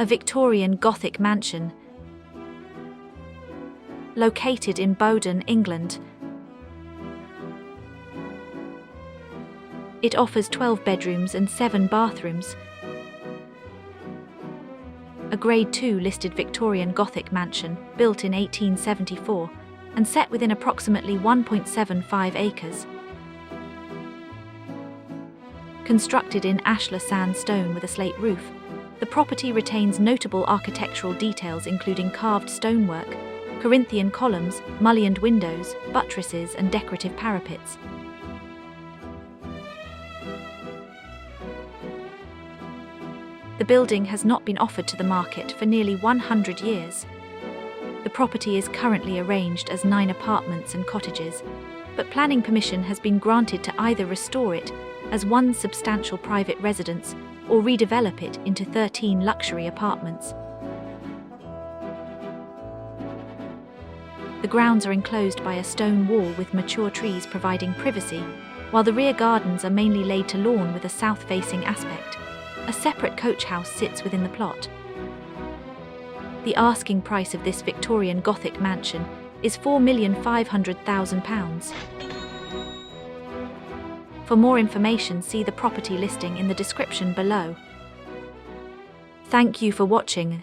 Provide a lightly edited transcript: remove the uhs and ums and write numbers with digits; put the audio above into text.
a Victorian Gothic mansion located in Bowdon, England. It offers 12 bedrooms and 7 bathrooms. A Grade 2 listed Victorian Gothic mansion, built in 1874, and set within approximately 1.75 acres. Constructed in ashlar sandstone with a slate roof, the property retains notable architectural details including carved stonework, Corinthian columns, mullioned windows, buttresses and decorative parapets. The building has not been offered to the market for nearly 100 years. The property is currently arranged as 9 apartments and cottages, but planning permission has been granted to either restore it as one substantial private residence or redevelop it into 13 luxury apartments. The grounds are enclosed by a stone wall with mature trees providing privacy, while the rear gardens are mainly laid to lawn with a south-facing aspect. A separate coach house sits within the plot. The asking price of this Victorian Gothic mansion is £4,500,000. For more information, see the property listing in the description below. Thank you for watching.